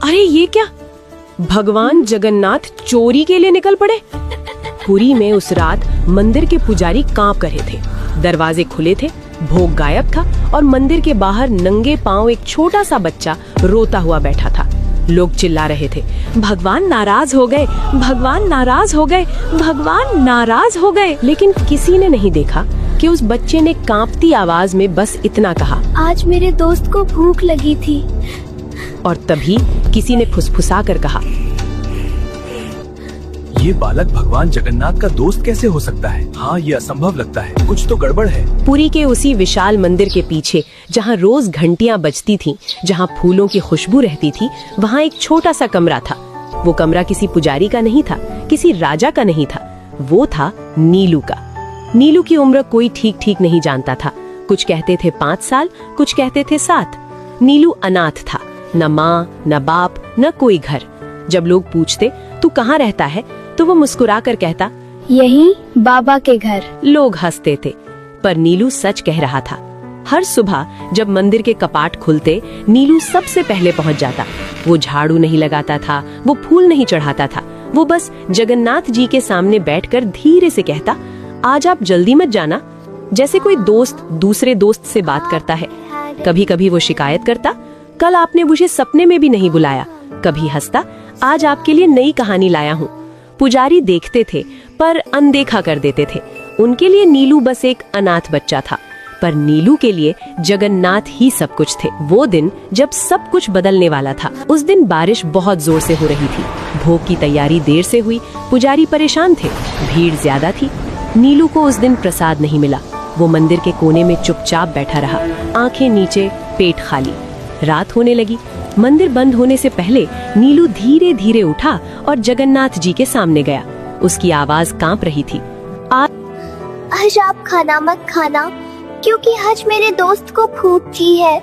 अरे ये क्या, भगवान जगन्नाथ चोरी के लिए निकल पड़े। पुरी में उस रात मंदिर के पुजारी कांप रहे थे। दरवाजे खुले थे, भोग गायब था और मंदिर के बाहर नंगे पांव एक छोटा सा बच्चा रोता हुआ बैठा था। लोग चिल्ला रहे थे, भगवान नाराज हो गए, भगवान नाराज हो गए, भगवान नाराज हो गए। लेकिन किसी ने नहीं देखा कि उस बच्चे ने कांपती आवाज में बस इतना कहा, आज मेरे दोस्त को भूख लगी थी। और तभी किसी ने फुसफुसा कर कहा, ये बालक भगवान जगन्नाथ का दोस्त कैसे हो सकता है? हाँ, ये असंभव लगता है, कुछ तो गड़बड़ है। पुरी के उसी विशाल मंदिर के पीछे, जहाँ रोज घंटियां बजती थीं, जहाँ फूलों की खुशबू रहती थी, वहाँ एक छोटा सा कमरा था। वो कमरा किसी पुजारी का नहीं था, किसी राजा का नहीं था, वो था नीलू का। नीलू की उम्र कोई ठीक ठीक नहीं जानता था। कुछ कहते थे 5 साल, कुछ कहते थे 7। नीलू अनाथ था, न माँ न बाप न कोई घर। जब लोग पूछते तू कहाँ रहता है, तो वो मुस्कुरा कर कहता, यही बाबा के घर। लोग हंसते थे, पर नीलू सच कह रहा था। हर सुबह जब मंदिर के कपाट खुलते, नीलू सबसे पहले पहुंच जाता। वो झाड़ू नहीं लगाता था, वो फूल नहीं चढ़ाता था, वो बस जगन्नाथ जी के सामने बैठकर धीरे से कहता, आज आप जल्दी मत जाना। जैसे कोई दोस्त दूसरे दोस्त से बात करता है। कभी कभी वो शिकायत करता, कल आपने मुझे सपने में भी नहीं बुलाया। कभी हंसता, आज आपके लिए नई कहानी लाया हूँ। पुजारी देखते थे पर अनदेखा कर देते थे। उनके लिए नीलू बस एक अनाथ बच्चा था, पर नीलू के लिए जगन्नाथ ही सब कुछ थे। वो दिन जब सब कुछ बदलने वाला था। उस दिन बारिश बहुत जोर से हो रही थी। भोग की तैयारी देर से हुई, पुजारी परेशान थे, भीड़ ज्यादा थी। नीलू को उस दिन प्रसाद नहीं मिला। वो मंदिर के कोने में चुपचाप बैठा रहा, आंखें नीचे, पेट खाली। रात होने लगी। मंदिर बंद होने से पहले नीलू धीरे धीरे उठा और जगन्नाथ जी के सामने गया। उसकी आवाज कांप रही थी, आज आप खाना मत खाना, क्योंकि आज मेरे दोस्त को भूख थी है।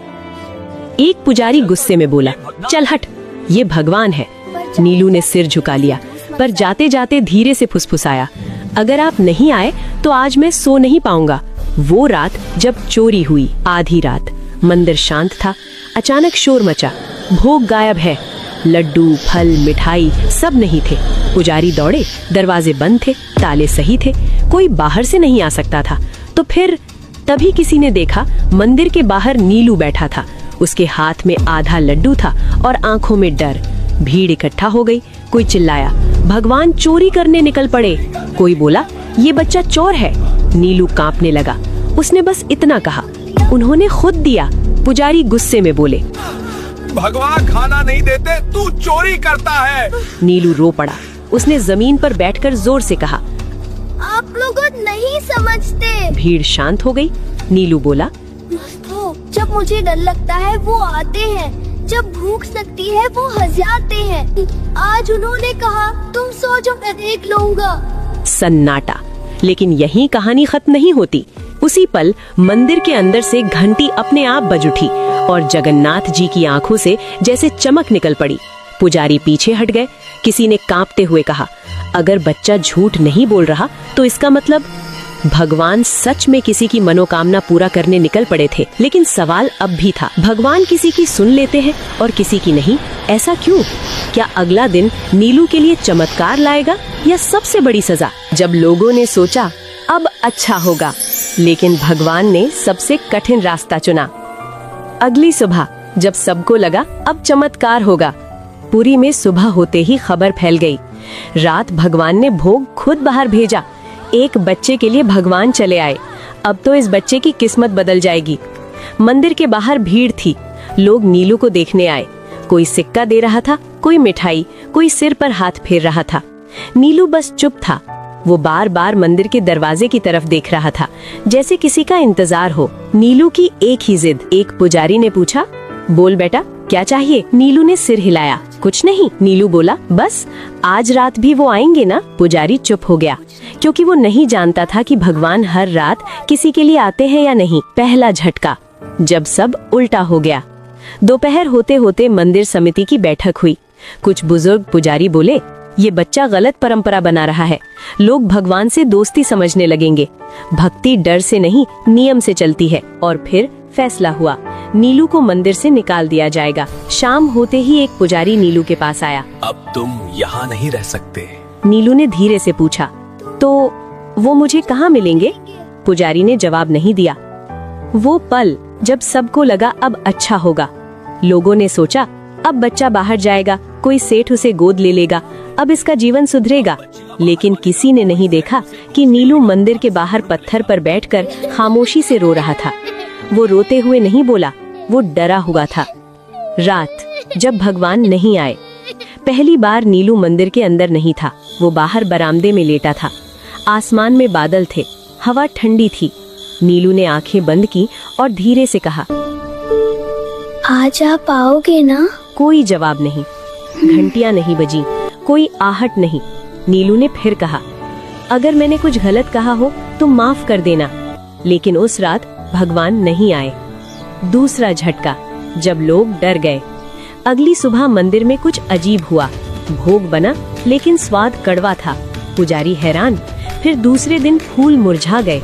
एक पुजारी गुस्से में बोला, चल हट, ये भगवान है। नीलू ने सिर झुका लिया, पर जाते जाते धीरे से फुसफुसाया, अगर आप नहीं आए तो आज मैं सो नहीं पाऊंगा। वो रात जब चोरी हुई, आधी रात, मंदिर शांत था। अचानक शोर मचा, भोग गायब है। लड्डू, फल, मिठाई सब नहीं थे। पुजारी दौड़े, दरवाजे बंद थे, ताले सही थे, कोई बाहर से नहीं आ सकता था। तो फिर तभी किसी ने देखा, मंदिर के बाहर नीलू बैठा था। उसके हाथ में आधा लड्डू था और आंखों में डर। भीड़ इकट्ठा हो गई। कोई चिल्लाया, भगवान चोरी करने निकल पड़े। कोई बोला, ये बच्चा चोर है। नीलू कांपने लगा। उसने बस इतना कहा, उन्होंने खुद दिया। पुजारी गुस्से में बोले, भगवान खाना नहीं देते, तू चोरी करता है। नीलू रो पड़ा। उसने जमीन पर बैठकर जोर से कहा, आप लोग नहीं समझते। भीड़ शांत हो गई। नीलू बोला, दोस्तों, जब मुझे डर लगता है वो आते हैं, जब भूख लगती है वो हंसाते हैं। आज उन्होंने कहा तुम सो जाओ, मैं देख लूंगा। सन्नाटा। लेकिन यही कहानी खत्म नहीं होती। उसी पल मंदिर के अंदर से घंटी अपने आप बज उठी और जगन्नाथ जी की आंखों से जैसे चमक निकल पड़ी। पुजारी पीछे हट गए। किसी ने कांपते हुए कहा, अगर बच्चा झूठ नहीं बोल रहा तो इसका मतलब भगवान सच में किसी की मनोकामना पूरा करने निकल पड़े थे। लेकिन सवाल अब भी था, भगवान किसी की सुन लेते हैं और किसी की नहीं। ऐसा क्यों? क्या अगला दिन नीलू के लिए चमत्कार लाएगा या सबसे बड़ी सजा? जब लोगों ने सोचा अब अच्छा होगा, लेकिन भगवान ने सबसे कठिन रास्ता चुना। अगली सुबह जब सबको लगा अब चमत्कार होगा, पुरी में सुबह होते ही खबर फैल गई। रात भगवान ने भोग खुद बाहर भेजा। एक बच्चे के लिए भगवान चले आए। अब तो इस बच्चे की किस्मत बदल जाएगी। मंदिर के बाहर भीड़ थी। लोग नीलू को देखने आए। कोई सिक्का दे रहा था, कोई मिठाई, कोई सिर पर हाथ फेर रहा था। नीलू बस चुप था। वो बार बार मंदिर के दरवाजे की तरफ देख रहा था, जैसे किसी का इंतजार हो। नीलू की एक ही जिद। एक पुजारी ने पूछा, बोल बेटा, क्या चाहिए? नीलू ने सिर हिलाया, कुछ नहीं। नीलू बोला, बस आज रात भी वो आएंगे ना? पुजारी चुप हो गया, क्योंकि वो नहीं जानता था कि भगवान हर रात किसी के लिए आते हैं या नहीं। पहला झटका जब सब उल्टा हो गया। दोपहर होते होते मंदिर समिति की बैठक हुई। कुछ बुजुर्ग पुजारी बोले, ये बच्चा गलत परंपरा बना रहा है। लोग भगवान से दोस्ती समझने लगेंगे। भक्ति डर से नहीं, नियम से चलती है। और फिर फैसला हुआ, नीलू को मंदिर से निकाल दिया जाएगा। शाम होते ही एक पुजारी नीलू के पास आया। अब तुम यहाँ नहीं रह सकते। नीलू ने धीरे से पूछा, तो वो मुझे कहाँ मिलेंगे? पुजारी ने जवाब नहीं दिया। वो पल जब सबको लगा अब अच्छा होगा। लोगों ने सोचा अब बच्चा बाहर जाएगा, कोई सेठ उसे गोद ले लेगा, अब इसका जीवन सुधरेगा। लेकिन किसी ने नहीं देखा कि नीलू मंदिर के बाहर पत्थर पर बैठकर खामोशी से रो रहा था। वो रोते हुए नहीं बोला, वो डरा हुआ था। रात जब भगवान नहीं आए, पहली बार नीलू मंदिर के अंदर नहीं था, वो बाहर बरामदे में लेटा था। आसमान में बादल थे, हवा ठंडी थी। नीलू ने आंखें बंद की और धीरे से कहा, आज आप आओगे ना? कोई जवाब नहीं, घंटियां नहीं बजी, कोई आहट नहीं। नीलू ने फिर कहा, अगर मैंने कुछ गलत कहा हो तो माफ कर देना। लेकिन उस रात भगवान नहीं आए। दूसरा झटका, जब लोग डर गए। अगली सुबह मंदिर में कुछ अजीब हुआ। भोग बना लेकिन स्वाद कड़वा था। पुजारी हैरान। फिर दूसरे दिन फूल मुरझा गए।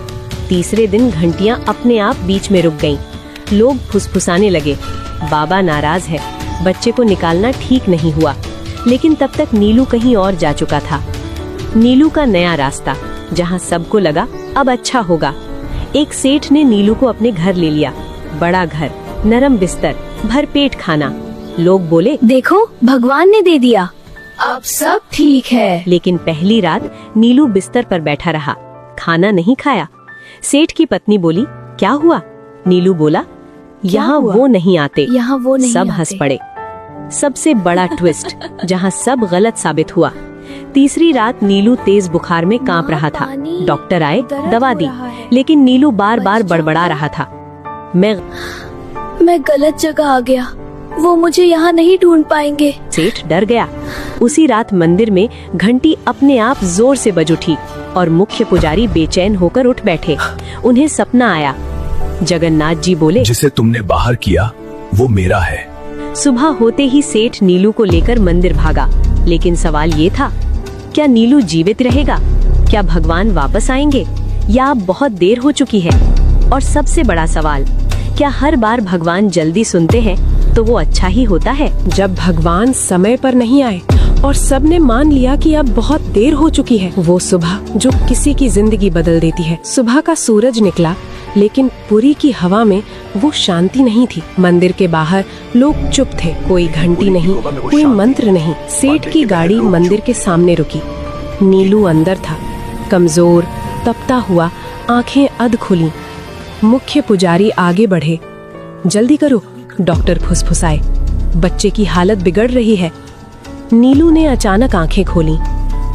तीसरे दिन घंटियां अपने आप बीच में रुक गईं। लोग फुसफुसाने लगे, बाबा नाराज है, बच्चे को निकालना ठीक नहीं हुआ। लेकिन तब तक नीलू कहीं और जा चुका था। नीलू का नया रास्ता, जहाँ सबको लगा अब अच्छा होगा। एक सेठ ने नीलू को अपने घर ले लिया। बड़ा घर, नरम बिस्तर, भरपेट खाना। लोग बोले, देखो भगवान ने दे दिया, अब सब ठीक है। लेकिन पहली रात नीलू बिस्तर पर बैठा रहा, खाना नहीं खाया। सेठ की पत्नी बोली, क्या हुआ? नीलू बोला, यहाँ वो नहीं आते। यहाँ वो नहीं सब हंस पड़े। सबसे बड़ा ट्विस्ट, जहाँ सब गलत साबित हुआ। तीसरी रात नीलू तेज बुखार में कांप रहा था। डॉक्टर आए, दवा दी, लेकिन नीलू बार बार बड़बड़ा रहा था, मैं गलत जगह आ गया, वो मुझे यहाँ नहीं ढूंढ पाएंगे। सेठ डर गया। उसी रात मंदिर में घंटी अपने आप जोर से बज उठी और मुख्य पुजारी बेचैन होकर उठ बैठे। उन्हें सपना आया। जगन्नाथ जी बोले, जिसे तुमने बाहर किया वो मेरा है। सुबह होते ही सेठ नीलू को लेकर मंदिर भागा। लेकिन सवाल ये था, क्या नीलू जीवित रहेगा? क्या भगवान वापस आएंगे? या अब बहुत देर हो चुकी है? और सबसे बड़ा सवाल, क्या हर बार भगवान जल्दी सुनते हैं तो वो अच्छा ही होता है? जब भगवान समय पर नहीं आए और सबने मान लिया कि अब बहुत देर हो चुकी है, वो सुबह जो किसी की जिंदगी बदल देती है। सुबह का सूरज निकला, लेकिन पुरी की हवा में वो शांति नहीं थी। मंदिर के बाहर लोग चुप थे, कोई घंटी नहीं, कोई मंत्र नहीं। सेठ की गाड़ी मंदिर के सामने रुकी। नीलू अंदर था, कमजोर, तपता हुआ, आंखें अध खुली। मुख्य पुजारी आगे बढ़े। जल्दी करो, डॉक्टर फुसफुसाए, बच्चे की हालत बिगड़ रही है। नीलू ने अचानक आंखें खोली।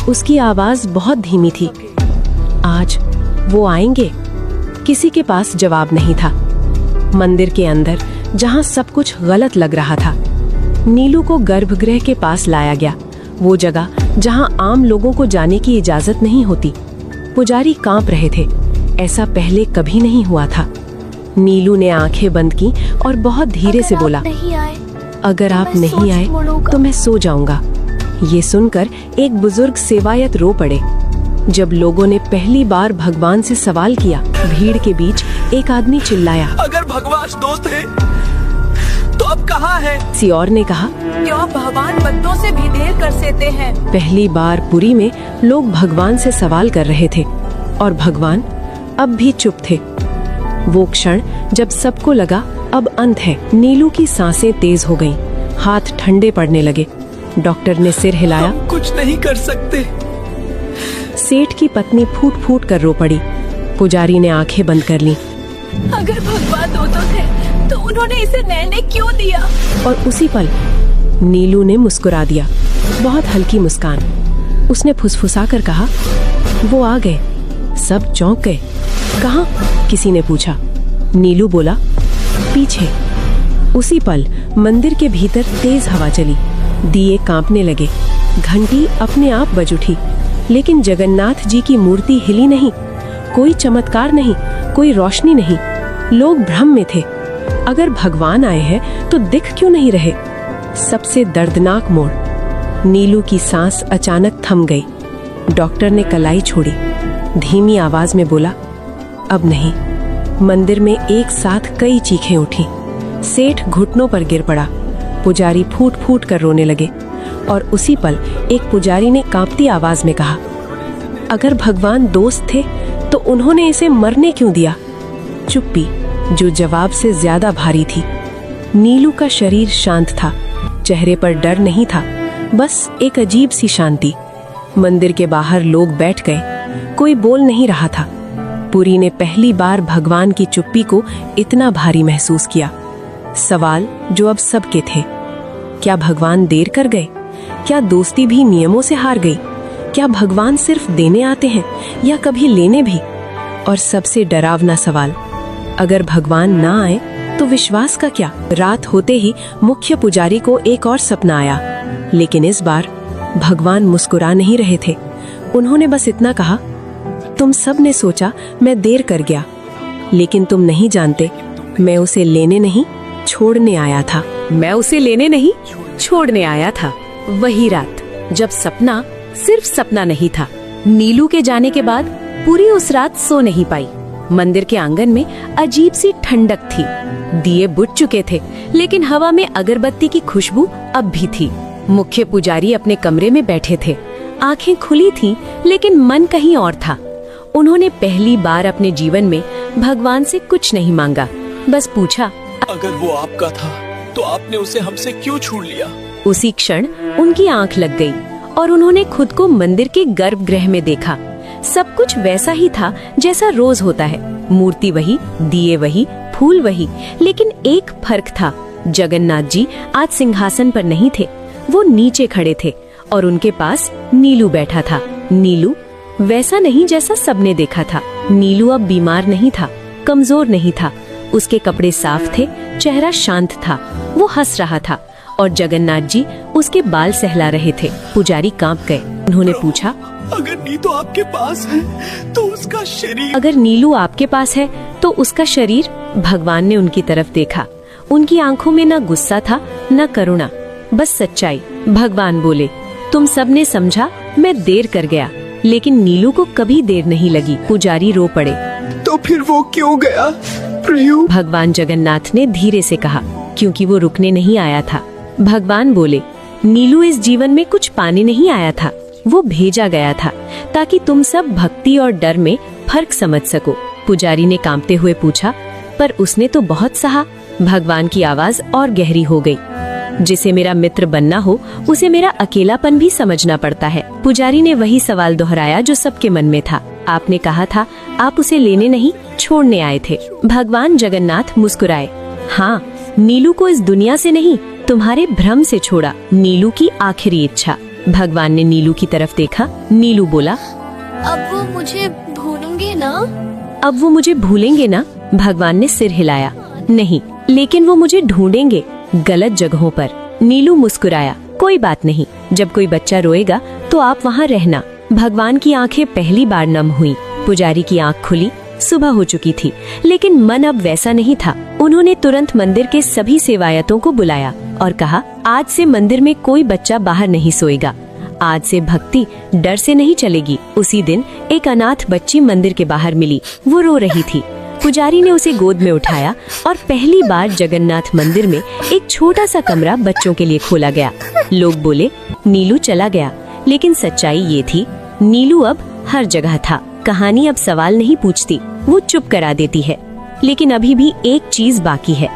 उसकी आवाज बहुत धीमी थी, आज वो आएंगे? किसी के पास जवाब नहीं था। मंदिर के अंदर, जहां सब कुछ गलत लग रहा था, नीलू को गर्भगृह के पास लाया गया, वो जगह जहां आम लोगों को जाने की इजाजत नहीं होती। पुजारी कांप रहे थे, ऐसा पहले कभी नहीं हुआ था। नीलू ने आंखें बंद की और बहुत धीरे से बोला, अगर आप नहीं आए तो मैं सो जाऊंगा। ये सुनकर एक बुजुर्ग सेवायत रो पड़े। जब लोगों ने पहली बार भगवान से सवाल किया, भीड़ के बीच एक आदमी चिल्लाया, अगर भगवान दोस्त है तो अब कहाँ है? किसी और ने कहा, क्यों भगवान बंदों से भी देर कर देते हैं? पहली बार पुरी में लोग भगवान से सवाल कर रहे थे और भगवान अब भी चुप थे। वो क्षण जब सबको लगा अब अंत है। नीलू की सांसें तेज हो गईं, हाथ ठंडे पड़ने लगे। डॉक्टर ने सिर हिलाया, हम कुछ नहीं कर सकते। सेठ की पत्नी फूट फूट कर रो पड़ी। पुजारी ने आंखें बंद कर ली। अगर भगवान दो तो थे तो उन्होंने इसे नैने क्यों दिया? और उसी पल नीलू ने मुस्कुरा दिया, बहुत हल्की मुस्कान। उसने फुसफुसा कर कहा, वो आ गए। सब चौंक गए। कहाँ? किसी ने पूछा। नीलू बोला, पीछे। उसी पल मंदिर के भीतर तेज हवा चली, दिए कांपने लगे, घंटी अपने आप बज उठी। लेकिन जगन्नाथ जी की मूर्ति हिली नहीं, कोई चमत्कार नहीं, कोई रोशनी नहीं। लोग भ्रम में थे, अगर भगवान आए हैं तो दिख क्यों नहीं रहे? सबसे दर्दनाक मोड़, नीलू की सांस अचानक थम गई। डॉक्टर ने कलाई छोड़ी, धीमी आवाज में बोला, अब नहीं, मंदिर में एक साथ कई चीखें उठी। सेठ घुटनों पर गिर पड़ा। पुजारी फूट फूट कर रोने लगे और उसी पल एक पुजारी ने कांपती आवाज में कहा, अगर भगवान दोस्त थे तो उन्होंने इसे मरने क्यों दिया? चुप्पी जो जवाब से ज्यादा भारी थी। नीलू का शरीर शांत था, चेहरे पर डर नहीं था, बस एक अजीब सी शांति। मंदिर के बाहर लोग बैठ गए, कोई बोल नहीं रहा था। पुरी ने पहली बार भगवान की चुप्पी को इतना भारी महसूस किया। सवाल जो अब सबके थे, क्या भगवान देर कर गए? क्या दोस्ती भी नियमों से हार गई? क्या भगवान सिर्फ देने आते हैं या कभी लेने भी? और सबसे डरावना सवाल, अगर भगवान ना आए तो विश्वास का क्या? रात होते ही मुख्य पुजारी को एक और सपना आया, लेकिन इस बार भगवान मुस्कुरा नहीं रहे थे। उन्होंने बस इतना कहा, तुम सब ने सोचा मैं देर कर गया, लेकिन तुम नहीं जानते मैं उसे लेने नहीं छोड़ने आया था। मैं उसे लेने नहीं छोड़ने आया था। वही रात जब सपना सिर्फ सपना नहीं था। नीलू के जाने के बाद पूरी उस रात सो नहीं पाई। मंदिर के आंगन में अजीब सी ठंडक थी। दिए बुझ चुके थे, लेकिन हवा में अगरबत्ती की खुशबू अब भी थी। मुख्य पुजारी अपने कमरे में बैठे थे। आंखें खुली थीं, लेकिन मन कहीं और था। उन्होंने पहली बार अपने जीवन में भगवान से कुछ नहीं मांगा, बस पूछा, अगर वो आपका था तो आपने उसे हमसे क्यों छीन लिया? उसी क्षण उनकी आंख लग गई और उन्होंने खुद को मंदिर के गर्भगृह में देखा। सब कुछ वैसा ही था जैसा रोज होता है। मूर्ति वही, दिए वही, फूल वही, लेकिन एक फर्क था। जगन्नाथ जी आज सिंहासन पर नहीं थे, वो नीचे खड़े थे और उनके पास नीलू बैठा था। नीलू वैसा नहीं जैसा सबने देखा था। नीलू अब बीमार नहीं था, कमजोर नहीं था। उसके कपड़े साफ थे, चेहरा शांत था, वो हंस रहा था और जगन्नाथ जी उसके बाल सहला रहे थे। पुजारी कांप गए। उन्होंने पूछा, अगर नीलू आपके पास है तो उसका शरीर? अगर नीलू आपके पास है तो उसका शरीर? भगवान ने उनकी तरफ देखा। उनकी आंखों में न गुस्सा था न करुणा, बस सच्चाई। भगवान बोले, तुम सब ने समझा मैं देर कर गया, लेकिन नीलू को कभी देर नहीं लगी। पुजारी रो पड़े। तो फिर वो क्यों गया? प्रभु, भगवान जगन्नाथ ने धीरे से कहा, क्योंकि वो रुकने नहीं आया था। भगवान बोले, नीलू इस जीवन में कुछ पाने नहीं आया था, वो भेजा गया था ताकि तुम सब भक्ति और डर में फर्क समझ सको। पुजारी ने कांपते हुए पूछा, पर उसने तो बहुत सहा। भगवान की आवाज और गहरी हो गई, जिसे मेरा मित्र बनना हो उसे मेरा अकेलापन भी समझना पड़ता है। पुजारी ने वही सवाल दोहराया जो सबके मन में था। आपने कहा था आप उसे लेने नहीं छोड़ने आए थे। भगवान जगन्नाथ मुस्कुराए। हाँ, नीलू को इस दुनिया से नहीं, तुम्हारे भ्रम से छोड़ा। नीलू की आखिरी इच्छा। भगवान ने नीलू की तरफ देखा। नीलू बोला, अब वो मुझे भूलेंगे ना? अब वो मुझे भूलेंगे ना? भगवान ने सिर हिलाया। नहीं, लेकिन वो मुझे ढूंढेंगे गलत जगहों पर। नीलू मुस्कुराया। कोई बात नहीं, जब कोई बच्चा रोएगा तो आप वहाँ रहना। भगवान की आंखें पहली बार नम हुई। पुजारी की आंख खुली। सुबह हो चुकी थी, लेकिन मन अब वैसा नहीं था। उन्होंने तुरंत मंदिर के सभी सेवायतों को बुलाया और कहा, आज से मंदिर में कोई बच्चा बाहर नहीं सोएगा। आज से भक्ति डर से नहीं चलेगी। उसी दिन एक अनाथ बच्ची मंदिर के बाहर मिली। वो रो रही थी। पुजारी ने उसे गोद में उठाया और पहली बार जगन्नाथ मंदिर में एक छोटा सा कमरा बच्चों के लिए खोला गया। लोग बोले, नीलू चला गया, लेकिन सच्चाई ये थी, नीलू अब हर जगह था। कहानी अब सवाल नहीं पूछती, वो चुप करा देती है। लेकिन अभी भी एक चीज बाकी है।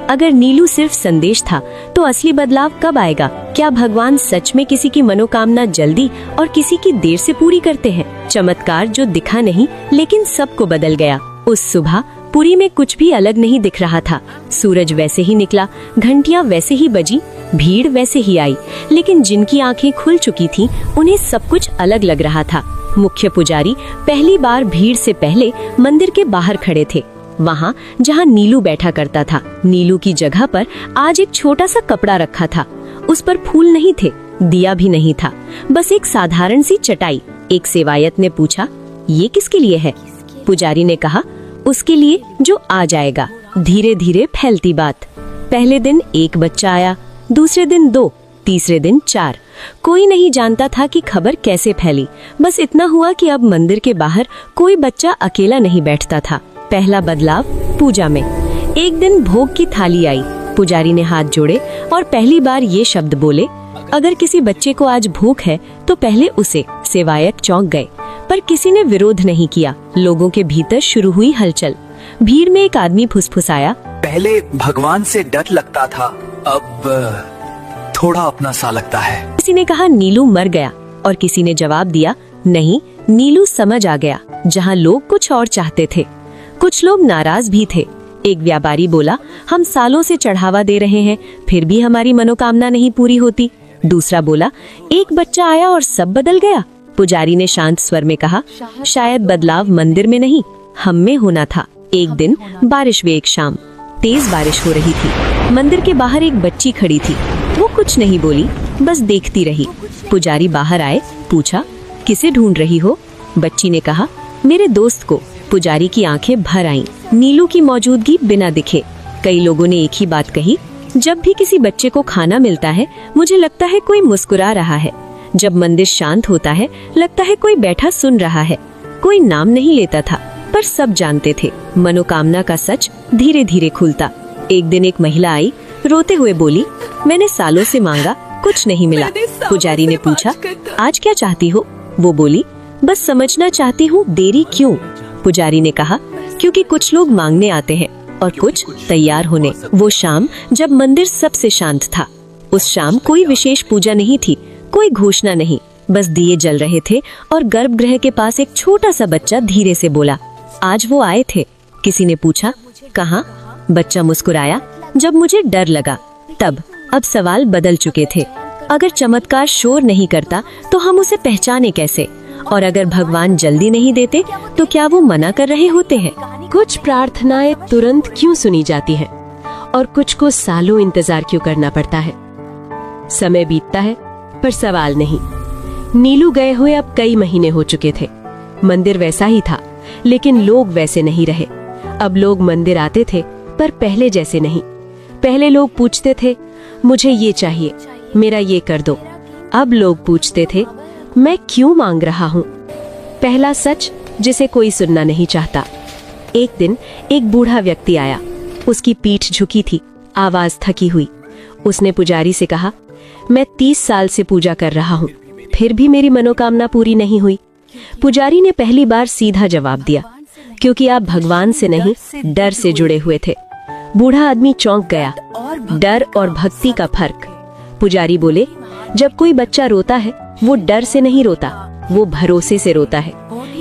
अगर नीलू सिर्फ संदेश था, तो असली बदलाव कब आएगा? क्या भगवान सच में किसी की मनोकामना जल्दी और किसी की देर से पूरी करते हैं? चमत्कार जो दिखा नहीं, लेकिन सबको बदल गया। उस सुबह पुरी में कुछ भी अलग नहीं दिख रहा था। सूरज वैसे ही निकला, घंटियां वैसे ही बजी, भीड़ वैसे ही आई, लेकिन जिनकी आंखें खुल चुकी थीं, उन्हें सब कुछ अलग लग रहा था। मुख्य पुजारी पहली बार भीड़ से पहले मंदिर के बाहर खड़े थे, वहाँ जहाँ नीलू बैठा करता था। नीलू की जगह पर आज एक छोटा सा कपड़ा रखा था। उस पर फूल नहीं थे, दिया भी नहीं था, बस एक साधारण सी चटाई। एक सेवायत ने पूछा, ये किसके लिए है? पुजारी ने कहा, उसके लिए जो आ जाएगा। धीरे धीरे फैलती बात। पहले दिन एक बच्चा आया, दूसरे दिन 2, तीसरे दिन 4। कोई नहीं जानता था कि खबर कैसे फैली। बस इतना हुआ कि अब मंदिर के बाहर कोई बच्चा अकेला नहीं बैठता था। पहला बदलाव पूजा में। एक दिन भोग की थाली आई। पुजारी ने हाथ जोड़े और पहली बार ये शब्द बोले, अगर किसी बच्चे को आज भूख है तो पहले उसे। सेवायक चौंक गए, पर किसी ने विरोध नहीं किया। लोगों के भीतर शुरू हुई हलचल। भीड़ में एक आदमी फुसफुसाया, पहले भगवान से डर लगता था, अब थोड़ा अपना सा लगता है। किसी ने कहा नीलू मर गया और किसी ने जवाब दिया, नहीं, नीलू समझ आ गया। जहाँ लोग कुछ और चाहते थे। कुछ लोग नाराज भी थे। एक व्यापारी बोला, हम सालों से चढ़ावा दे रहे हैं, फिर भी हमारी मनोकामना नहीं पूरी होती। दूसरा बोला, एक बच्चा आया और सब बदल गया। पुजारी ने शांत स्वर में कहा, शायद बदलाव मंदिर में नहीं, हम में होना था। एक दिन बारिश हुई। एक शाम तेज बारिश हो रही थी। मंदिर के बाहर एक बच्ची खड़ी थी। वो कुछ नहीं बोली, बस देखती रही। पुजारी बाहर आए, पूछा, किसे ढूंढ रही हो? बच्ची ने कहा, मेरे दोस्त को। पुजारी की आंखें भर आईं। नीलू की मौजूदगी बिना दिखे। कई लोगों ने एक ही बात कही, जब भी किसी बच्चे को खाना मिलता है मुझे लगता है कोई मुस्कुरा रहा है। जब मंदिर शांत होता है लगता है कोई बैठा सुन रहा है। कोई नाम नहीं लेता था, पर सब जानते थे मनोकामना का सच धीरे धीरे खुलता। एक दिन एक महिला आई, रोते हुए बोली, मैंने सालों से मांगा, कुछ नहीं मिला। पुजारी ने पूछा, आज क्या चाहती हो? वो बोली, बस समझना चाहती हूँ, देरी क्यों? पुजारी ने कहा, क्योंकि कुछ लोग मांगने आते हैं और कुछ तैयार होने। वो शाम जब मंदिर सबसे शांत था। उस शाम कोई विशेष पूजा नहीं थी, कोई घोषणा नहीं, बस दिए जल रहे थे और गर्भगृह के पास एक छोटा सा बच्चा धीरे से बोला, आज वो आए थे। किसी ने पूछा, कहाँ? बच्चा मुस्कुराया, जब मुझे डर लगा तब। अब सवाल बदल चुके थे। अगर चमत्कार शोर नहीं करता तो हम उसे पहचाने कैसे? और अगर भगवान जल्दी नहीं देते तो क्या वो मना कर रहे होते हैं? कुछ प्रार्थनाएं तुरंत क्यों सुनी जाती हैं और कुछ को सालों इंतजार क्यों करना पड़ता है? समय बीतता है पर सवाल नहीं। नीलू गए हुए अब कई महीने हो चुके थे। मंदिर वैसा ही था, लेकिन लोग वैसे नहीं रहे। अब लोग मंदिर आते थे पर पहले जैसे नहीं। पहले लोग पूछते थे, मुझे ये चाहिए, मेरा ये कर दो। अब लोग पूछते थे, मैं क्यों मांग रहा हूँ? पहला सच जिसे कोई सुनना नहीं चाहता। एक दिन एक बूढ़ा व्यक्ति आया। उसकी पीठ झुकी थी, आवाज थकी हुई। उसने पुजारी से कहा, मैं 30 साल से पूजा कर रहा हूँ, फिर भी मेरी मनोकामना पूरी नहीं हुई। पुजारी ने पहली बार सीधा जवाब दिया, क्योंकि आप भगवान से नहीं, डर से जुड़े हुए थे। बूढ़ा आदमी चौंक गया। डर और भक्ति का फर्क। पुजारी बोले, जब कोई बच्चा रोता है वो डर से नहीं रोता, वो भरोसे से रोता है।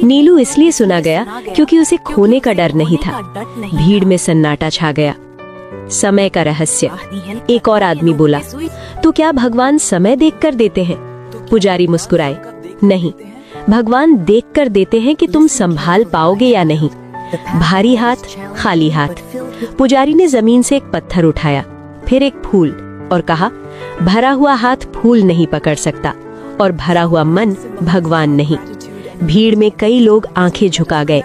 नीलू इसलिए सुना गया क्योंकि उसे खोने का डर नहीं था। भीड़ में सन्नाटा छा गया। समय का रहस्य। एक और आदमी बोला, तो क्या भगवान समय देखकर देते हैं? पुजारी मुस्कुराए, नहीं, भगवान देखकर देते हैं कि तुम संभाल पाओगे या नहीं। भारी हाथ, खाली हाथ। पुजारी ने जमीन से एक पत्थर उठाया, फिर एक फूल, और कहा, भरा हुआ हाथ फूल नहीं पकड़ सकता और भरा हुआ मन भगवान नहीं। भीड़ में कई लोग आंखें झुका गए।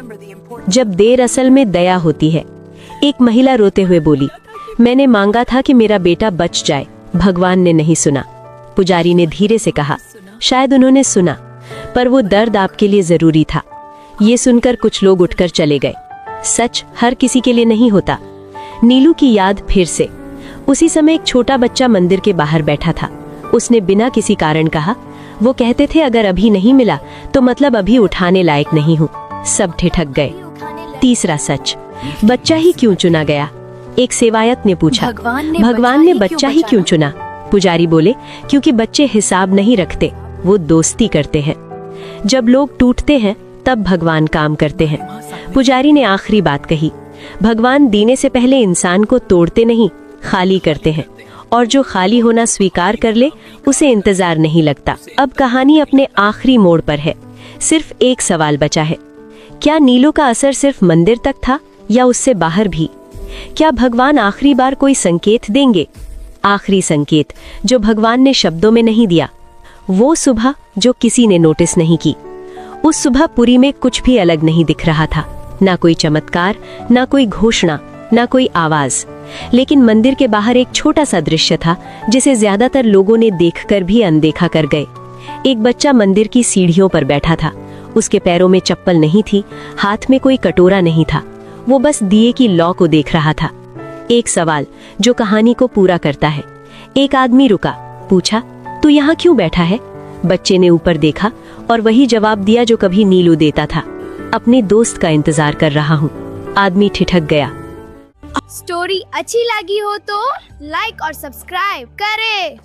जब देर असल में दया होती है। एक महिला रोते हुए बोली, मैंने मांगा था कि मेरा बेटा बच जाए, भगवान ने नहीं सुना। पुजारी ने धीरे से कहा, शायद उन्होंने सुना, पर वो दर्द आपके लिए जरूरी था। ये सुनकर कुछ लोग उठकर चले गए। सच हर किसी के लिए नहीं होता। नीलू की याद फिर से। उसी समय एक छोटा बच्चा मंदिर के बाहर बैठा था। उसने बिना किसी कारण कहा, वो कहते थे अगर अभी नहीं मिला तो मतलब अभी उठाने लायक नहीं हूँ। सब ठिठक गए। तीसरा सच, बच्चा ही क्यों चुना गया? एक सेवायत ने पूछा, भगवान ने बच्चा ही क्यों चुना? पुजारी बोले, क्योंकि बच्चे हिसाब नहीं रखते, वो दोस्ती करते हैं। जब लोग टूटते हैं तब भगवान काम करते हैं। पुजारी ने आखिरी बात कही, भगवान देने से पहले इंसान को तोड़ते नहीं, खाली करते हैं, और जो खाली होना स्वीकार कर ले उसे इंतजार नहीं लगता। अब कहानी अपने आखिरी मोड़ पर है। सिर्फ एक सवाल बचा है, क्या नीलू का असर सिर्फ मंदिर तक था या उससे बाहर भी? क्या भगवान आखिरी बार कोई संकेत देंगे? आखिरी संकेत जो भगवान ने शब्दों में नहीं दिया। वो सुबह जो किसी ने नोटिस नहीं की। उस सुबह पुरी में कुछ भी अलग नहीं दिख रहा था, ना कोई चमत्कार, ना कोई घोषणा, ना कोई आवाज। लेकिन मंदिर के बाहर एक छोटा सा दृश्य था जिसे ज्यादातर लोगों ने देखकर भी अनदेखा कर गए। एक बच्चा मंदिर की सीढ़ियों पर बैठा था। उसके पैरों में चप्पल नहीं थी, हाथ में कोई कटोरा नहीं था। वो बस दिए की लौ को देख रहा था। एक सवाल जो कहानी को पूरा करता है। एक आदमी रुका, पूछा, तू यहाँ क्यों बैठा है? बच्चे ने ऊपर देखा और वही जवाब दिया जो कभी नीलू देता था, अपने दोस्त का इंतजार कर रहा हूँ। आदमी ठिठक गया। स्टोरी अच्छी लगी हो तो लाइक और सब्सक्राइब करें।